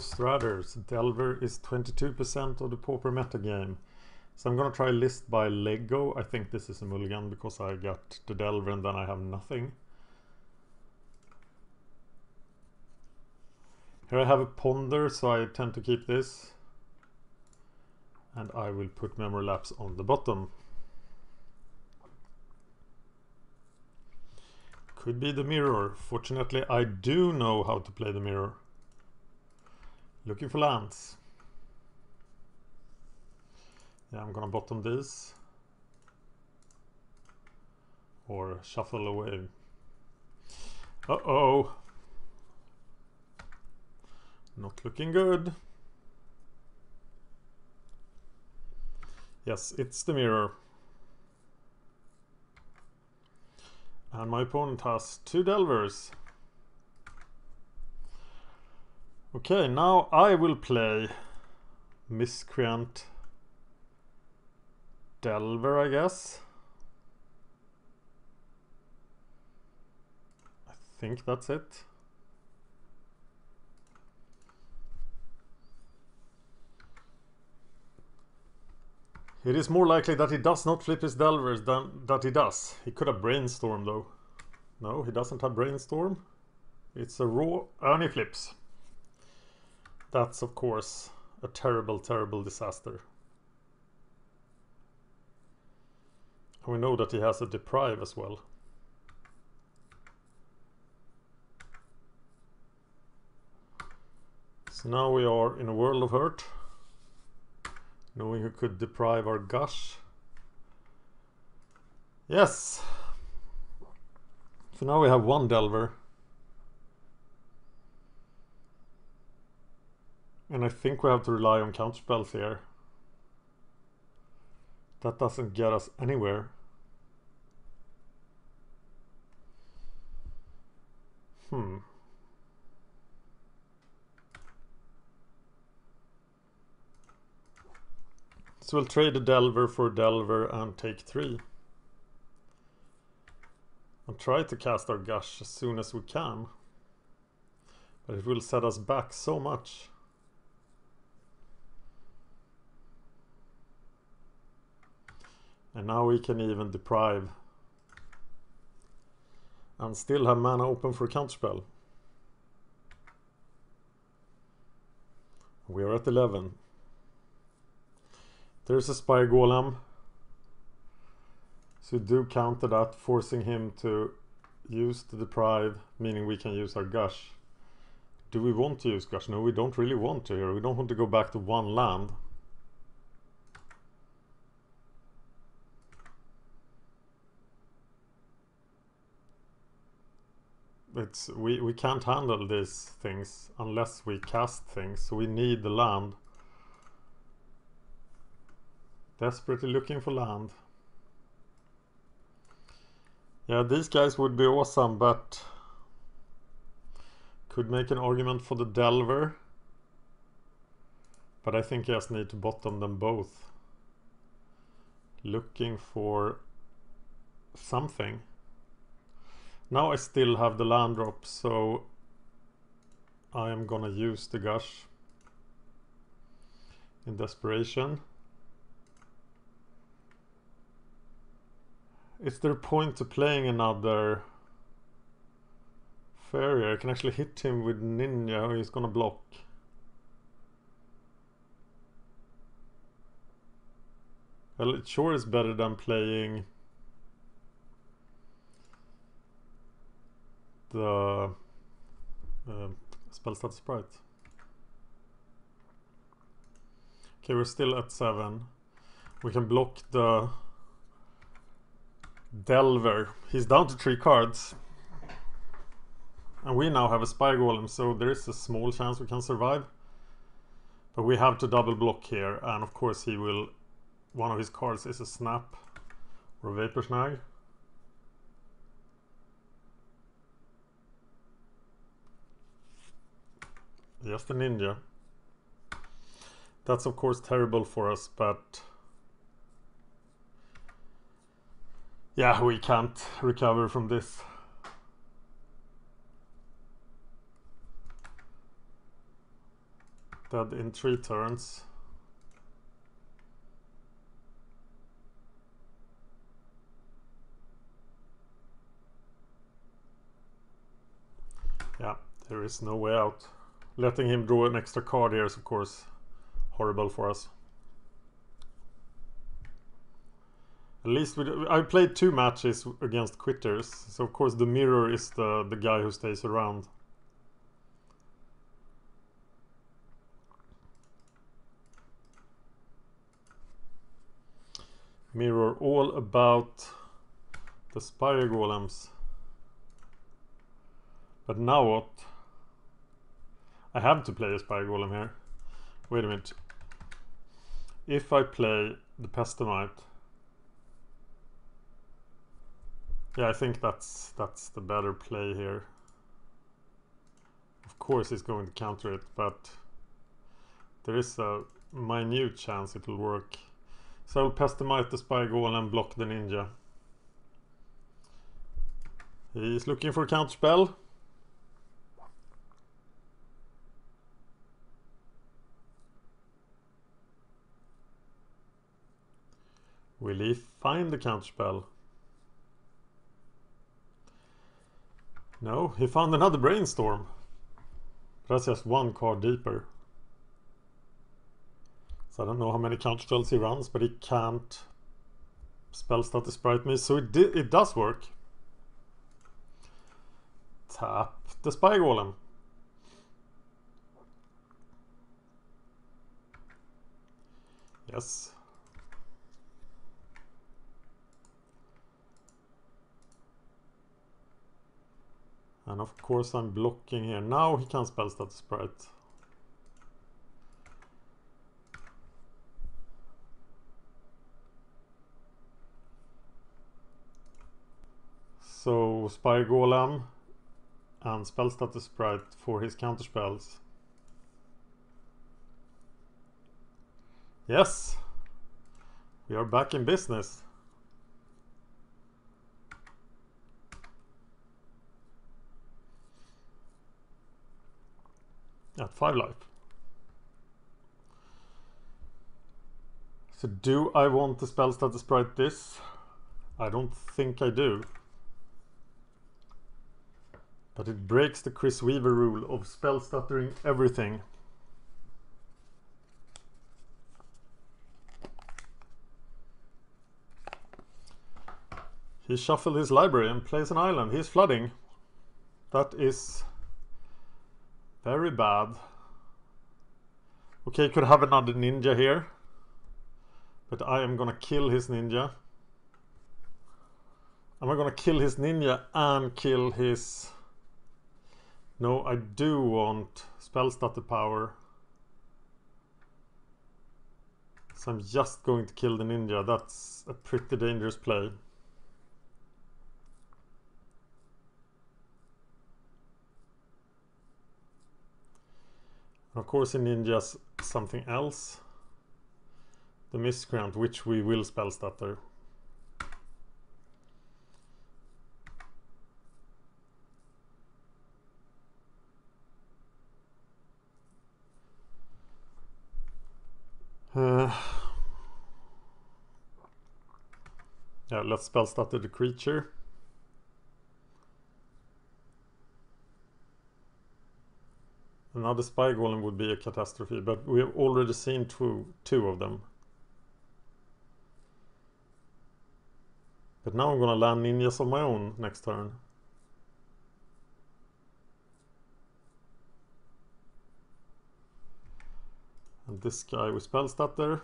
Stradders. Delver is 22% of the Pauper metagame. So I'm gonna try list by Lego. I think this is a mulligan because I got the Delver and then I have nothing. Here I have a Ponder, so I tend to keep this. And I will put Memory Lapse on the bottom. Could be the mirror. Fortunately, I do know how to play the mirror. Looking for lands. Yeah, I'm gonna bottom these. Or shuffle away. Uh-oh. Not looking good. Yes, it's the mirror. And my opponent has 2 Delvers. Okay, now I will play Miscreant Delver, I guess. I think that's it. It is more likely that he does not flip his Delvers than that he does. He could have Brainstorm though. No, he doesn't have Brainstorm. It's a raw, and he flips. That's of course a terrible, terrible disaster. And we know that he has a Deprive as well. So now we are in a world of hurt. Knowing who could deprive our Gush. Yes! So now we have 1 Delver. And I think we have to rely on counterspells here. That doesn't get us anywhere. So we'll trade a Delver for a Delver and take 3. And try to cast our Gush as soon as we can. But it will set us back so much. And now we can even deprive. And still have mana open for a counterspell. We are at 11. There's a Spire Golem. So we do counter that, forcing him to use the deprive, meaning we can use our Gush. Do we want to use Gush? No, we don't really want to here. We don't want to go back to 1 land. We can't handle these things unless we cast things, so we need the land. Desperately looking for land. Yeah, these guys would be awesome, but could make an argument for the Delver. But I think I just need to bottom them both. Looking for something. Now I still have the land drop, so I am gonna use the Gush in desperation. Is there a point to playing another Farrier? I can actually hit him with Ninja, or he's gonna block. Well, it sure is better than playing the Spellstat Sprite. Okay, we're still at 7. We can block the Delver. He's down to 3 cards. And we now have a Spire Golem, so there is a small chance we can survive. But we have to double block here, and of course he will... One of his cards is a Snap or a Vapor Snag. Just a Ninja. That's of course terrible for us, but... Yeah, we can't recover from this. dead in 3 turns. Yeah, there is no way out. Letting him draw an extra card here is of course horrible for us. At least I played 2 matches against quitters, so of course the mirror is the guy who stays around. Mirror all about the Spire Golems. But now what? I have to play a Spire Golem here. Wait a minute. If I play the Pestamite, yeah, I think that's the better play here. Of course he's going to counter it, but there is a minute chance it will work. So I'll Pestamite the Spire Golem and block the ninja. He's looking for a counterspell. Will he find the counterspell? No, he found another Brainstorm. That's just 1 card deeper. So I don't know how many counterspells he runs, but he can't spell stat the Sprite Mist, so it does work. Tap the Spire Golem. Yes. And of course I'm blocking here. Now he can spell stat the Sprite. So Spire Golem and spell stat the Sprite for his counterspells. Yes, we are back in business. At 5 life. So do I want to spell stat the Sprite this? I don't think I do. But it breaks the Chris Weaver rule of spell stuttering everything. He shuffled his library and plays an island. He's flooding. That is very bad. Okay, could have another ninja here. But I am gonna kill his ninja. Am I gonna kill his ninja and kill his... No, I do want spell stutter power. So I'm just going to kill the ninja. That's a pretty dangerous play. Of course, in ninjas something else. The miscreant, which we will spell stutter. Yeah, let's spell stutter the creature. Another Spire Golem would be a catastrophe, but we have already seen two of them. But now I'm gonna land ninjas on my own next turn. And this guy with spell stutter.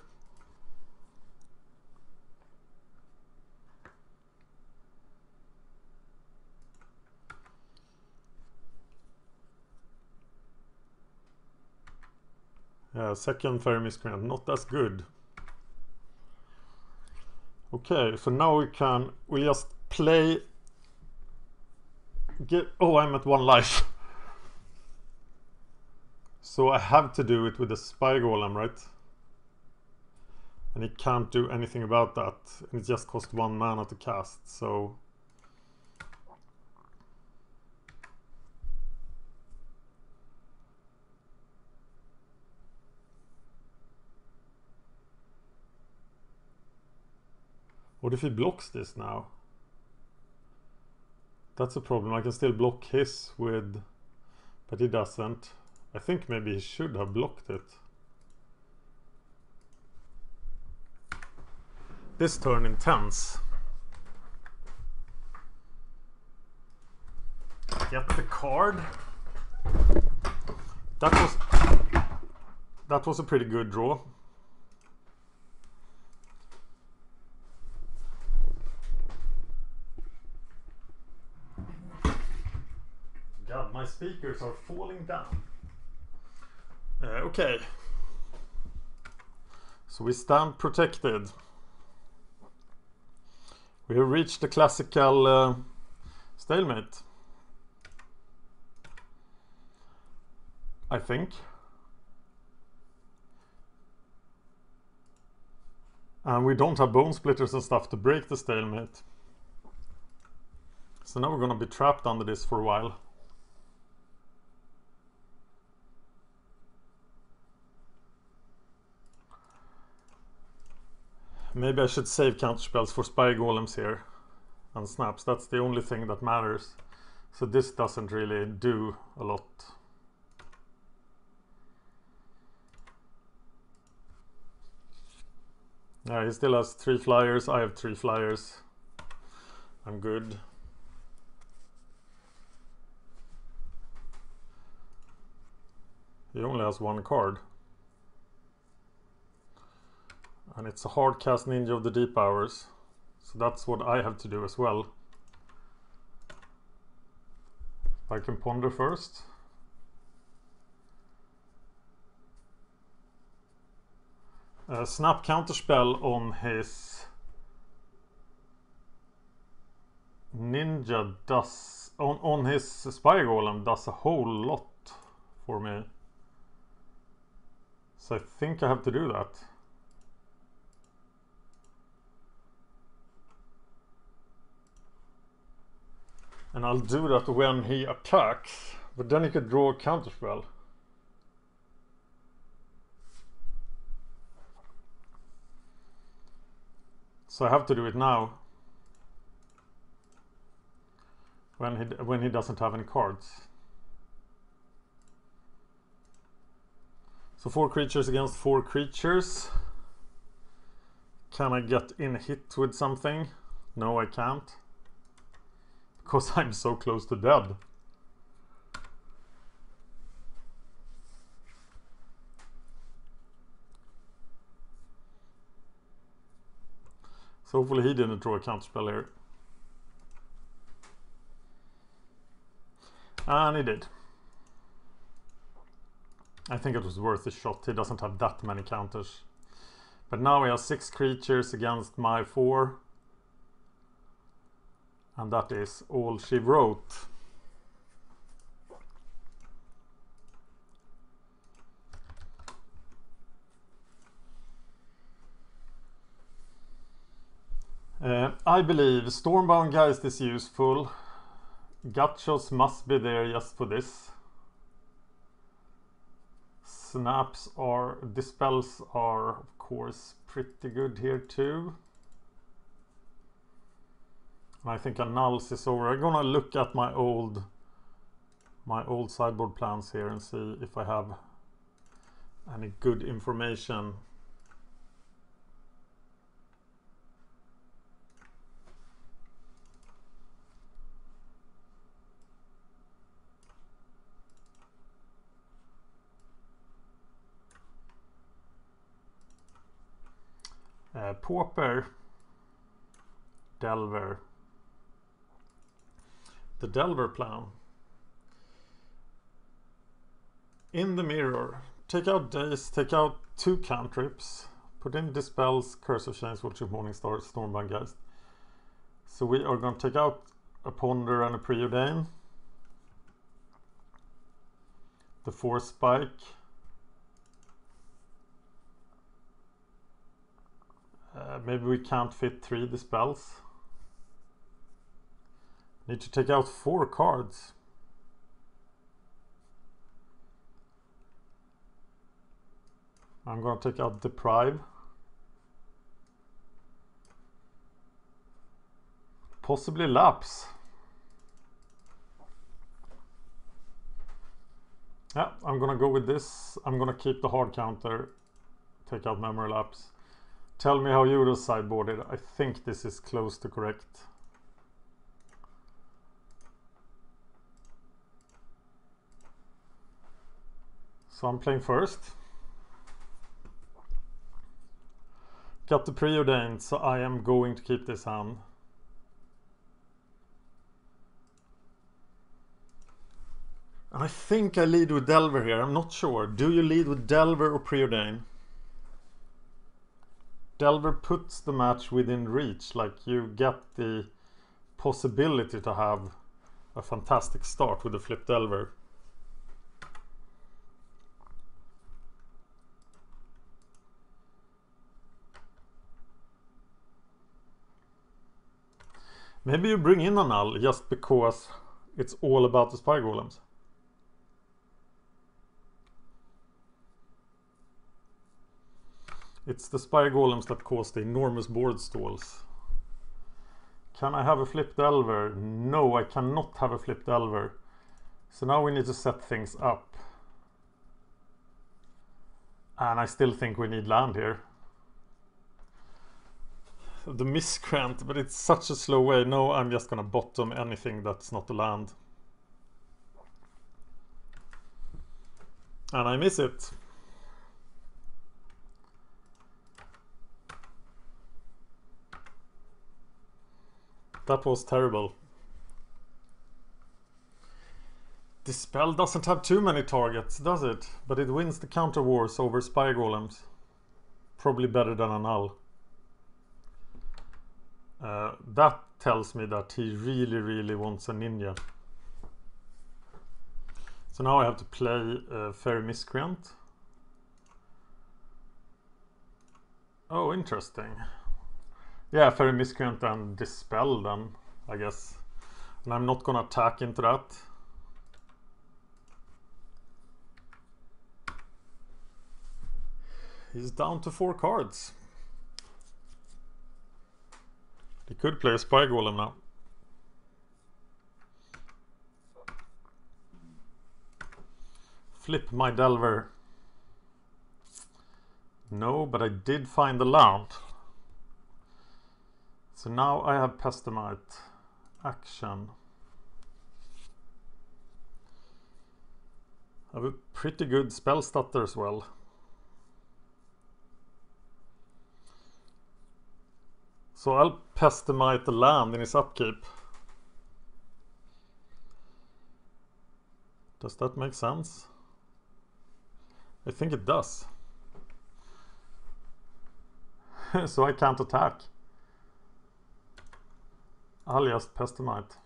Second Fairy Miscreant, not as good. Okay, so now we just play. Oh, I'm at 1 life. So I have to do it with the Spire Golem, right? And he can't do anything about that. And it just costs 1 mana to cast, so... What if he blocks this now? That's a problem. I can still block his with... But he doesn't. I think maybe he should have blocked it. This turn intense. Get the card. That was a pretty good draw. God, my speakers are falling down. Okay. So we stand protected. We have reached the classical stalemate. I think. And we don't have bone splitters and stuff to break the stalemate. So now we're gonna be trapped under this for a while. Maybe I should save counterspells for spy golems here and snaps. That's the only thing that matters. So this doesn't really do a lot. Yeah, he still has 3 flyers. I have 3 flyers. I'm good. He only has 1 card. And it's a hard cast Ninja of the Deep Hours. So that's what I have to do as well. I can ponder first. Snap counterspell on his Ninja does... On his Spy Golem does a whole lot for me. So I think I have to do that. And I'll do that when he attacks. But then he could draw a counterspell. So I have to do it now. When he doesn't have any cards. So 4 creatures against 4 creatures. Can I get in hit with something? No, I can't. Because I'm so close to dead. So hopefully he didn't draw a counterspell here. And he did. I think it was worth a shot. He doesn't have that many counters. But now he has 6 creatures against my 4. And that is all she wrote. I believe Stormbound Geist is useful. Gachos must be there just for this. Snaps are... Dispels are of course pretty good here too. I think Annals is over. I'm gonna look at my old sideboard plans here and see if I have any good information. Pauper, Delver. The Delver plan. In the mirror, take out Daze, take out 2 cantrips, put in Dispels, Curse of Chains, Watch of Morningstar, Stormbound Geist. So we are going to take out a Ponder and a Preordain. The 4 Spike. Maybe we can't fit 3 Dispels. Need to take out 4 cards. I'm going to take out Deprive. Possibly lapse. Yeah, I'm gonna go with this. I'm gonna keep the hard counter, take out memory lapse. Tell me how you would have sideboarded. I think this is close to correct. So I'm playing first. Got the preordained, so I am going to keep this hand. And I think I lead with Delver here. I'm not sure. Do you lead with Delver or preordain? Delver puts the match within reach. Like, you get the possibility to have a fantastic start with the flip Delver. Maybe you bring in a null just because it's all about the spy golems. It's the spy golems that cause the enormous board stalls. Can I have a flipped Delver? No, I cannot have a flipped Delver. So now we need to set things up. And I still think we need land here. The miscreant, but it's such a slow way. No, I'm just gonna bottom anything that's not a land. And I miss it. That was terrible. This spell doesn't have too many targets, does it? But it wins the counter wars over spy golems. Probably better than a null. That tells me that he really wants a ninja. So now I have to play Fairy Miscreant. Oh, interesting. Yeah, Fairy Miscreant and Dispel then, I guess. And I'm not gonna attack into that. He's down to 4 cards. He could play a Spy Golem now. Flip my Delver. No, but I did find the land. So now I have Pestamite. Action. I have a pretty good spell stutter as well. So I'll Pestamite the land in his upkeep. Does that make sense? I think it does. So I can't attack. I'll just Pestamite.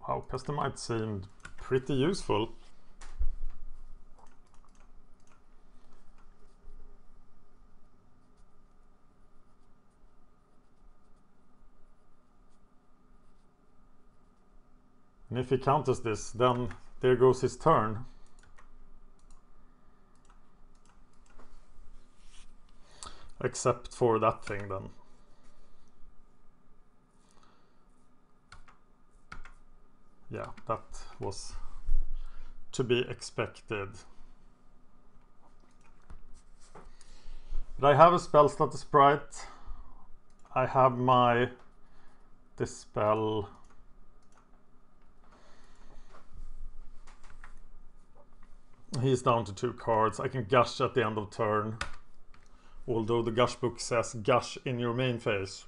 Wow, Pestamite seemed pretty useful. And if he counters this, then there goes his turn. Except for that thing then. Yeah, that was to be expected. But I have a spell status sprite. I have my Dispel. He's down to 2 cards. I can gush at the end of turn. Although the gush book says gush in your main phase.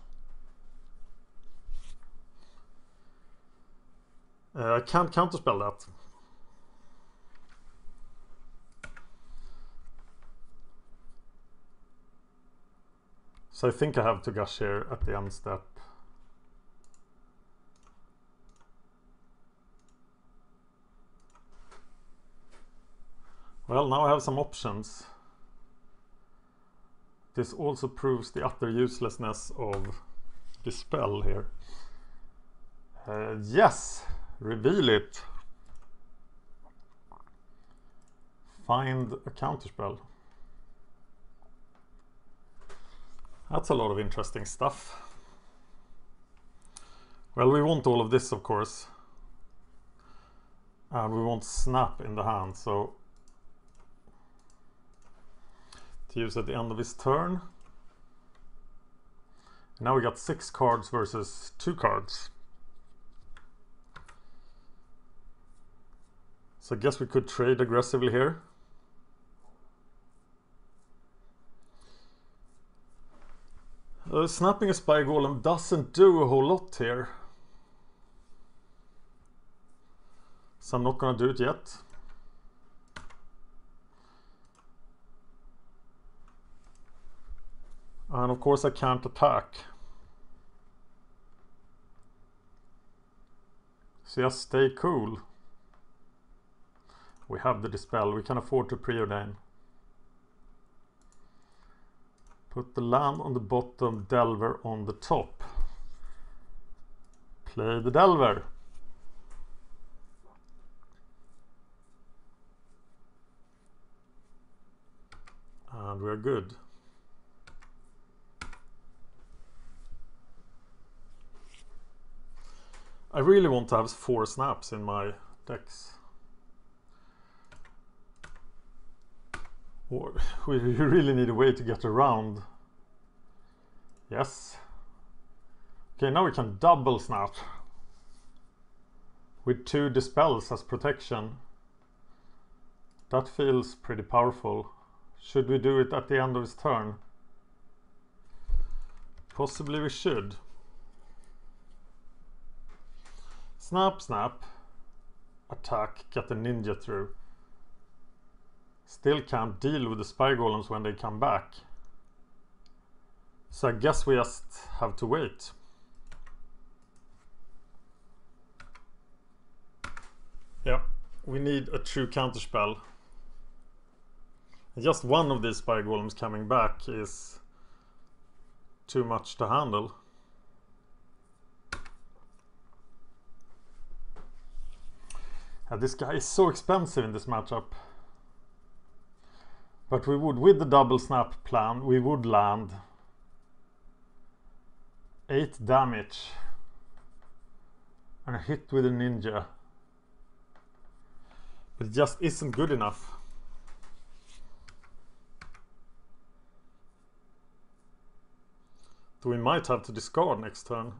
I can't counterspell that. So I think I have to gush here at the end step. Well, now I have some options. This also proves the utter uselessness of Dispel here. Yes, reveal it. Find a counterspell. That's a lot of interesting stuff. Well, we want all of this, of course. And we want snap in the hand, so to use at the end of his turn. Now we got 6 cards versus 2 cards. So I guess we could trade aggressively here. Snapping a Spy Golem doesn't do a whole lot here. So I'm not gonna do it yet. And of course I can't attack. So just stay cool. We have the Dispel, we can afford to preordain. Put the land on the bottom, Delver on the top. Play the Delver. And we're good. I really want to have 4 snaps in my decks. Or we really need a way to get around. Yes. Okay, now we can double snap. With 2 Dispels as protection. That feels pretty powerful. Should we do it at the end of his turn? Possibly we should. Snap, snap. Attack, get the ninja through. Still can't deal with the Spy Golems when they come back. So I guess we just have to wait. Yeah, we need a true counterspell. Just one of these Spy Golems coming back is too much to handle. This guy is so expensive in this matchup. But we would, with the double snap plan, we would land 8 damage and a hit with a ninja. But it just isn't good enough. So we might have to discard next turn.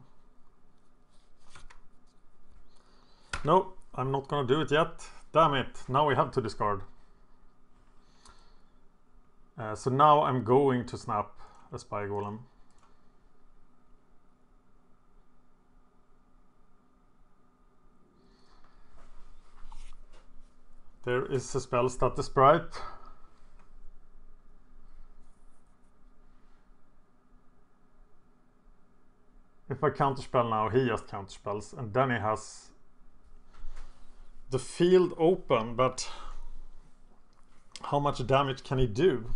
No, I'm not gonna do it yet. Damn it, now we have to discard. So now I'm going to snap a Spy Golem. There is a spell stat the sprite. If I counterspell now, he just counterspells, and then he has the field open, but how much damage can he do?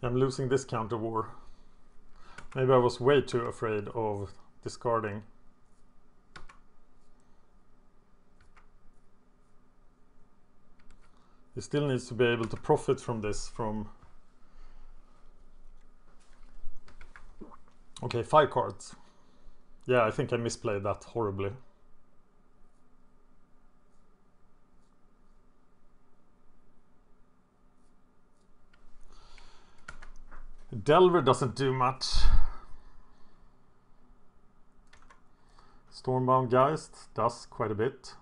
I'm losing this counter war. Maybe I was way too afraid of discarding. He still needs to be able to profit from this, from... Okay, 5 cards. Yeah, I think I misplayed that horribly. Delver doesn't do much. Stormbound Geist does quite a bit.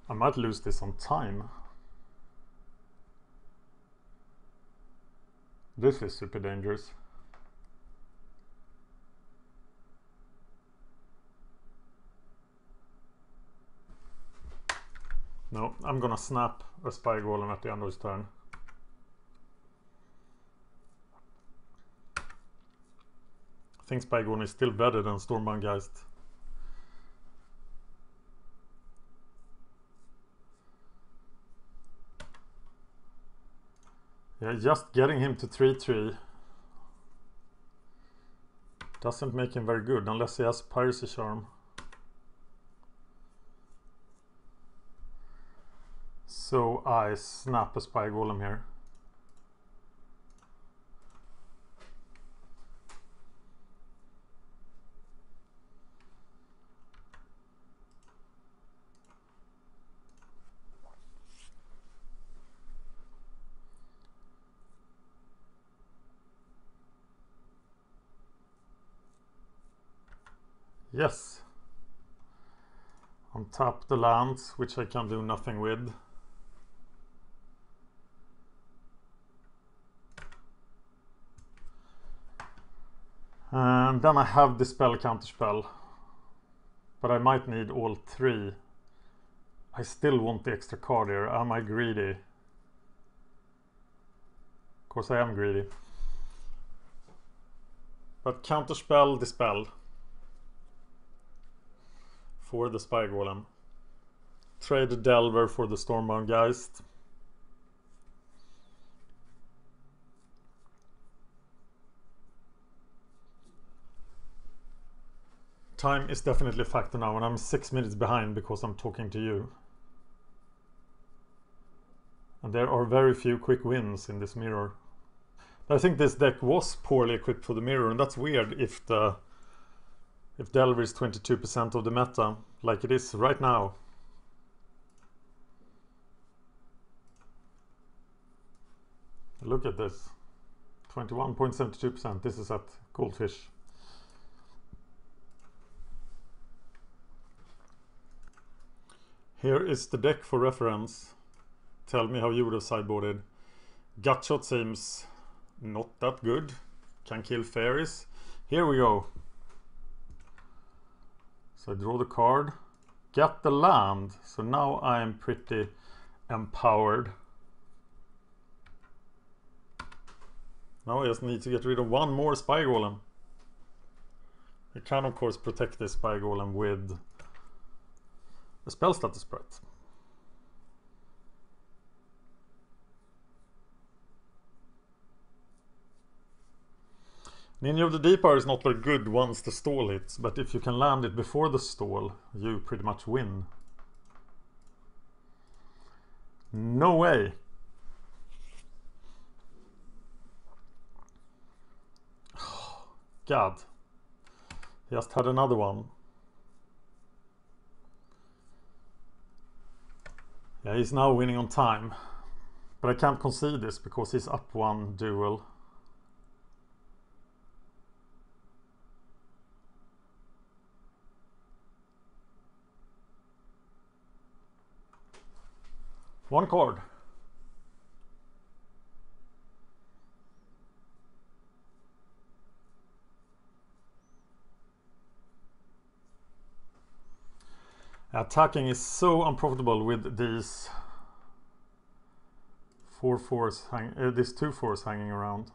I might lose this on time. This is super dangerous. No, I'm gonna snap a Spy Golem at the end of his turn. I think Spy Golem is still better than Stormbound Geist. Yeah, just getting him to 3-3 doesn't make him very good unless he has Piracy Charm. So I snap a Spy Golem here. Yes. Untap the lands, which I can do nothing with. And then I have Dispel, Counterspell. But I might need all three. I still want the extra card here. Am I greedy? Of course I am greedy. But Counterspell, Dispel. For the Spy Golem. Trade the Delver for the Stormbound Geist. Time is definitely a factor now, and I'm 6 minutes behind because I'm talking to you. And there are very few quick wins in this mirror. I think this deck was poorly equipped for the mirror, and that's weird if Delver is 22% of the meta, like it is right now. Look at this. 21.72%. This is at Goldfish. Here is the deck for reference. Tell me how you would have sideboarded. Gutshot seems not that good. Can kill fairies. Here we go. So I draw the card. Get the land. So now I am pretty empowered. Now I just need to get rid of one more Spy Golem. I can of course protect this Spy Golem with a spell status sprite. Ninja of the Deep Hour is not very good once the stall hits, but if you can land it before the stall, you pretty much win. No way! God. Just had another one. Yeah, he's now winning on time. But I can't concede this because he's up one duel. One card. Attacking is so unprofitable with these these 2/4s hanging around.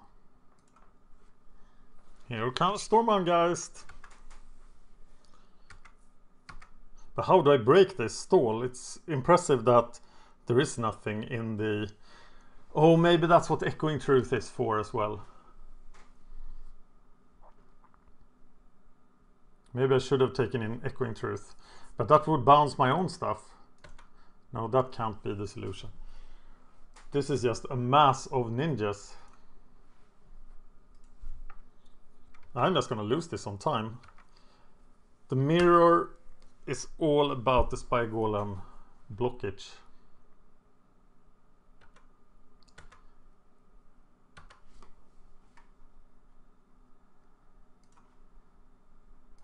Here comes Stormbound Geist. But how do I break this stall? It's impressive that there is nothing in the... Oh, maybe that's what Echoing Truth is for as well. Maybe I should have taken in Echoing Truth. But that would bounce my own stuff. No, that can't be the solution. This is just a mass of ninjas. I'm just gonna lose this on time. The mirror is all about the Spy Golem blockage.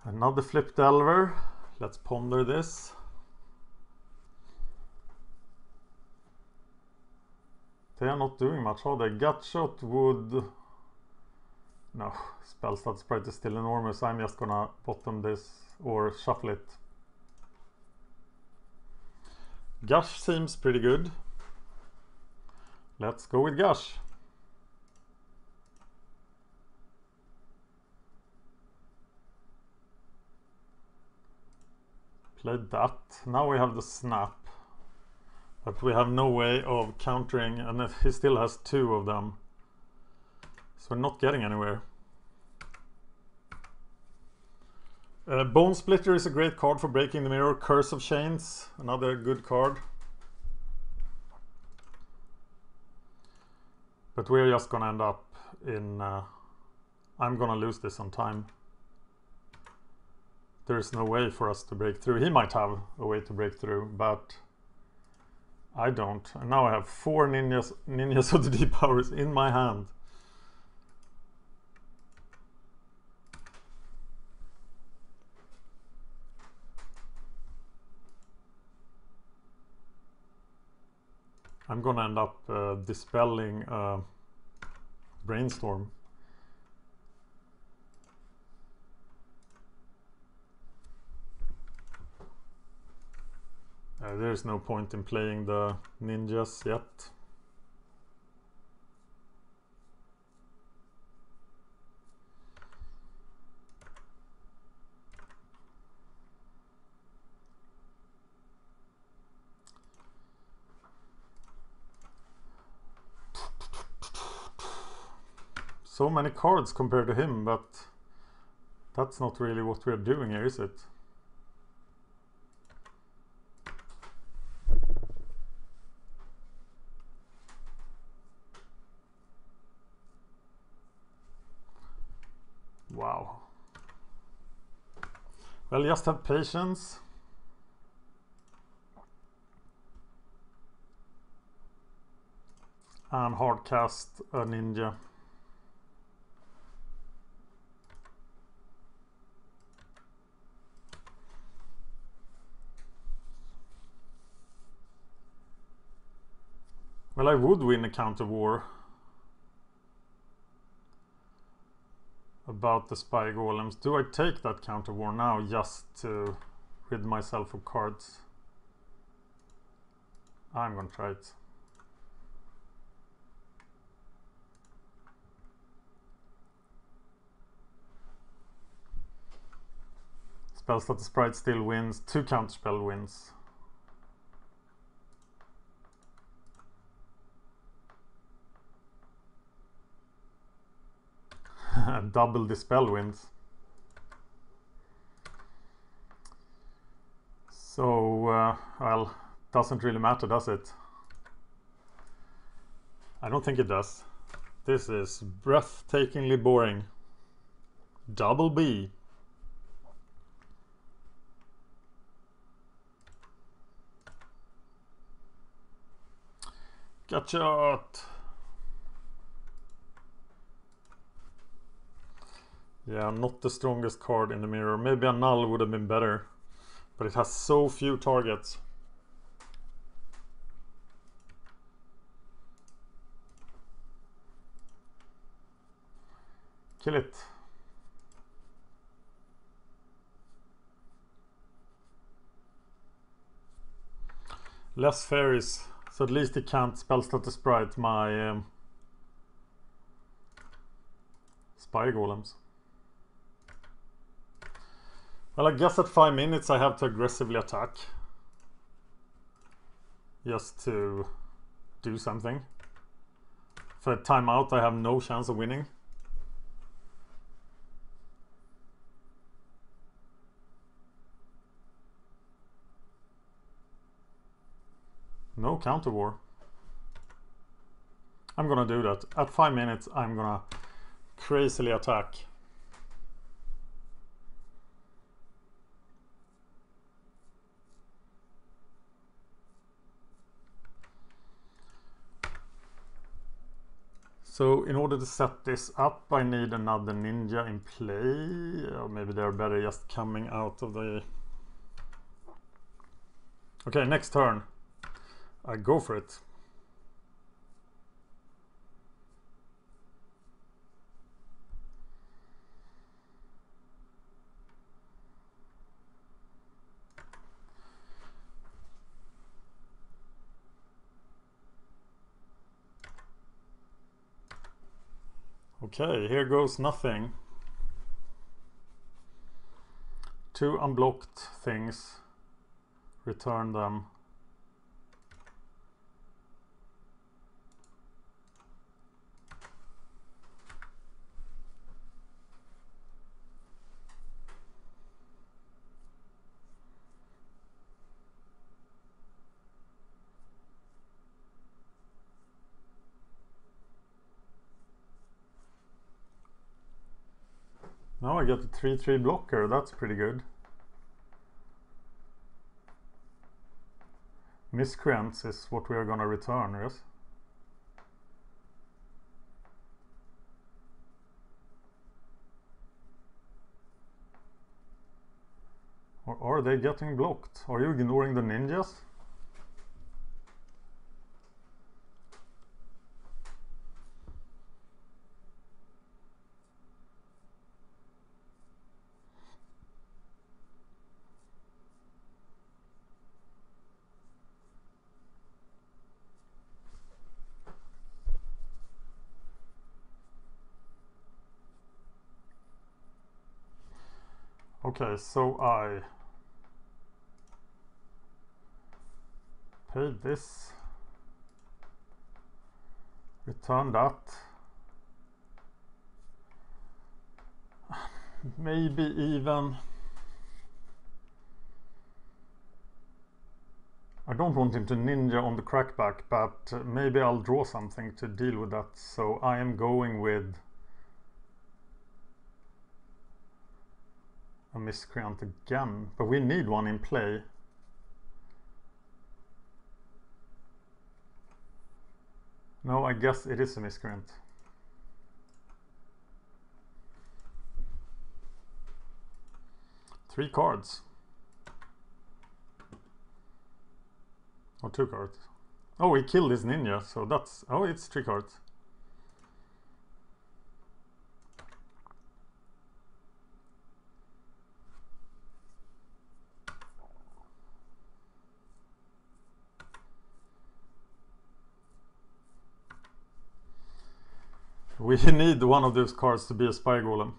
Another flip Delver. Let's ponder this. They are not doing much, are they? Gutshot would... No, spell stat sprite is still enormous. I'm just gonna bottom this or shuffle it. Gush seems pretty good. Let's go with Gush. Played that. Now we have the snap. But we have no way of countering, and he still has 2 of them. So we're not getting anywhere. Bone Splitter is a great card for breaking the mirror. Curse of Chains, another good card. But we're just gonna end up in... I'm gonna lose this on time. There is no way for us to break through. He might have a way to break through, but I don't. And now I have 4 ninjas of the deep powers in my hand. I'm gonna end up dispelling Brainstorm. There's no point in playing the ninjas yet. So many cards compared to him, but that's not really what we're doing here, is it? Wow. Well, just have patience. And hard cast a ninja. Well, I would win a counter war about the spy golems. Do I take that counter war now just to rid myself of cards? I'm gonna try it. Spells that the sprite still wins. 2 counterspell wins. Double dispel wins. So, well, doesn't really matter, does it? I don't think it does. This is breathtakingly boring. Double B. Got shot. Yeah, not the strongest card in the mirror. Maybe a null would have been better, but it has so few targets. Kill it. Less fairies, so at least he can't spellstat the sprite my spy golems. Well, I guess at 5 minutes I have to aggressively attack. Just to do something. If I time out, I have no chance of winning. No counter war. I'm gonna do that. At 5 minutes, I'm gonna crazily attack. So in order to set this up, I need another ninja in play. Or maybe they're better just coming out of the... Okay, next turn. I go for it. Okay, here goes nothing. 2 unblocked things. Return them. Now I get a 3/3 blocker, that's pretty good. Miscreants is what we are gonna return, yes? Or are they getting blocked? Are you ignoring the ninjas? Okay, so I paid this, return that, maybe even, I don't want him to ninja on the crackback, but maybe I'll draw something to deal with that, so I am going with a miscreant again, but we need one in play. No, I guess it is a miscreant. Three cards. Or 2 cards. Oh, he killed his ninja, so that's... Oh, it's 3 cards. We need one of those cards to be a spy golem.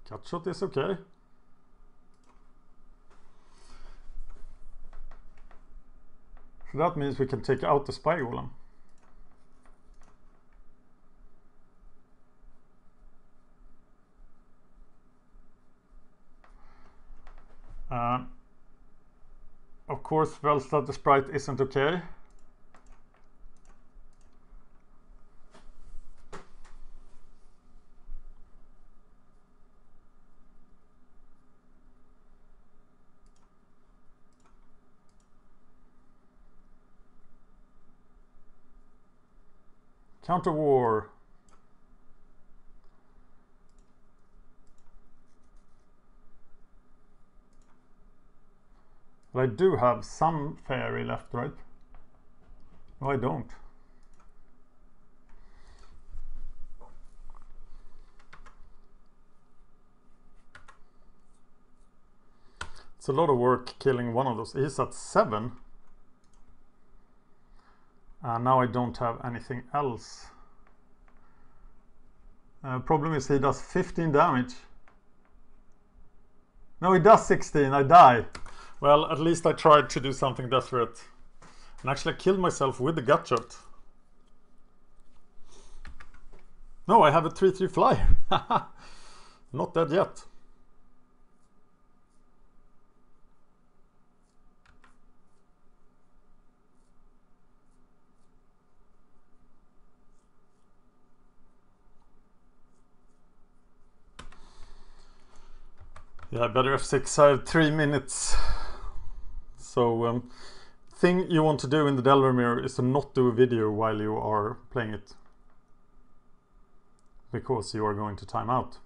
Gutshot is okay. So that means we can take out the spy golem. Of course, Velstad the Sprite isn't okay. Counter war. But I do have some fairy left, right? No, I don't. It's a lot of work killing one of those. He's at 7. And now I don't have anything else. Problem is he does 15 damage. No, he does 16. I die. Well, at least I tried to do something desperate. And actually I killed myself with the gutshot. No, I have a 3/3 flyer. Not dead yet. Yeah, better F6. I have 3 minutes. So, thing you want to do in the Delver Mirror is to not do a video while you are playing it. Because you are going to time out.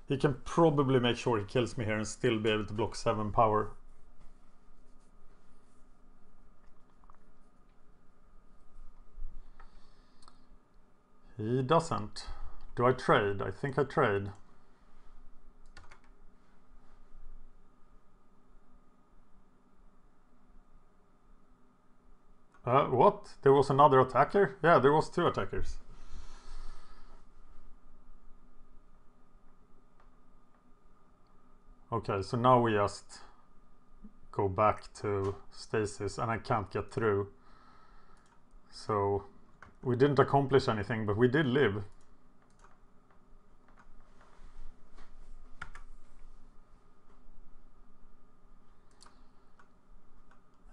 He can probably make sure he kills me here and still be able to block 7 power. He doesn't. Do I trade? I think I trade. What? There was another attacker? Yeah, there was 2 attackers. Okay, so now we just go back to stasis and I can't get through. So we didn't accomplish anything, but we did live.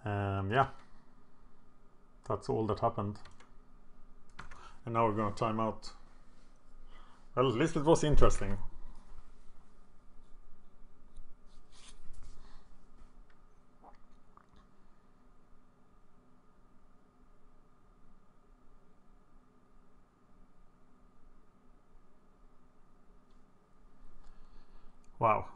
Yeah, that's all that happened. And now we're gonna time out. Well, at least it was interesting. Wow.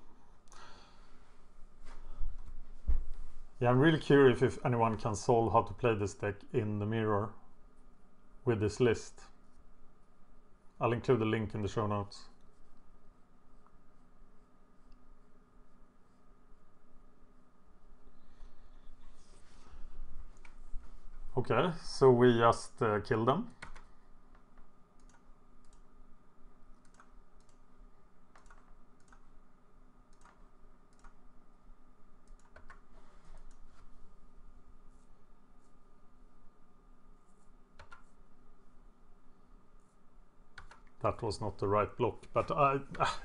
Yeah, I'm really curious if anyone can solve how to play this deck in the mirror with this list. I'll include the link in the show notes. Okay, so we just kill them. That was not the right block, but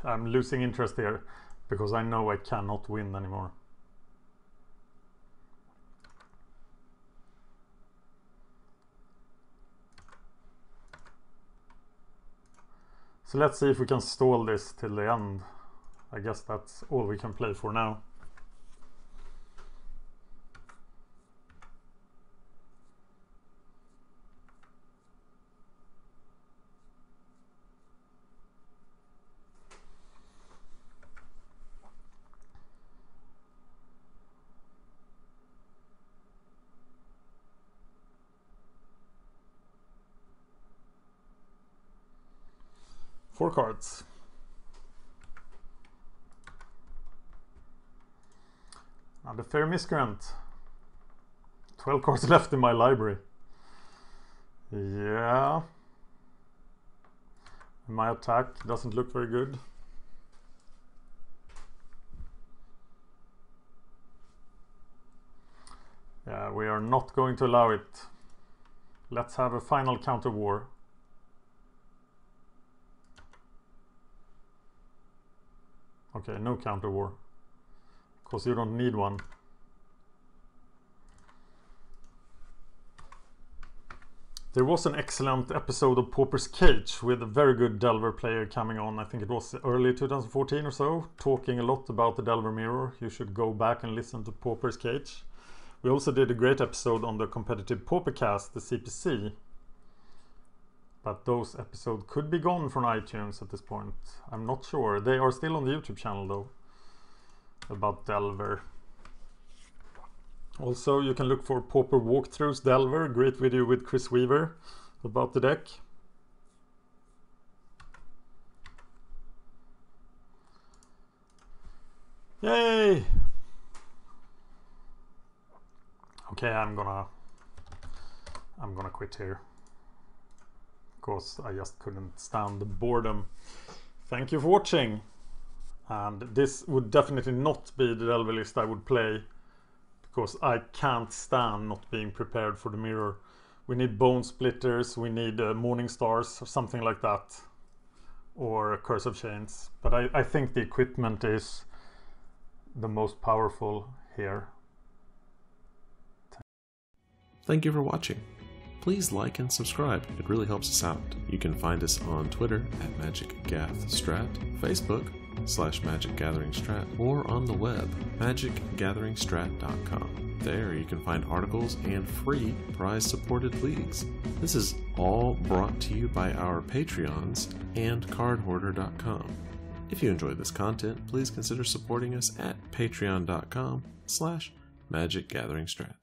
I'm losing interest here because I know I cannot win anymore. So let's see if we can stall this till the end. I guess that's all we can play for now. Four cards. Now the Fair Miscreant. 12 cards left in my library. Yeah. My attack doesn't look very good. Yeah, we are not going to allow it. Let's have a final counter war. Okay, no counter war, because you don't need one. There was an excellent episode of Pauper's Cage with a very good Delver player coming on. I think it was early 2014 or so, talking a lot about the Delver Mirror. You should go back and listen to Pauper's Cage. We also did a great episode on the competitive Paupercast, the CPC. But those episodes could be gone from iTunes at this point. I'm not sure. They are still on the YouTube channel though, about Delver. Also, you can look for Pauper Walkthroughs Delver, great video with Chris Weaver about the deck. Yay! Okay, I'm gonna quit here. Because I just couldn't stand the boredom. Thank you for watching. And this would definitely not be the Delver list I would play, because I can't stand not being prepared for the mirror. We need Bone Splitters, we need Morning Stars or something like that, or Curse of Chains. But I think the equipment is the most powerful here. Thank you for watching. Please like and subscribe, it really helps us out. You can find us on Twitter at MagicGathStrat, Facebook /MagicGatheringStrat, or on the web, magicgatheringstrat.com. There you can find articles and free prize-supported leagues. This is all brought to you by our Patreons and cardhoarder.com. If you enjoyed this content, please consider supporting us at patreon.com/MagicGatheringStrat.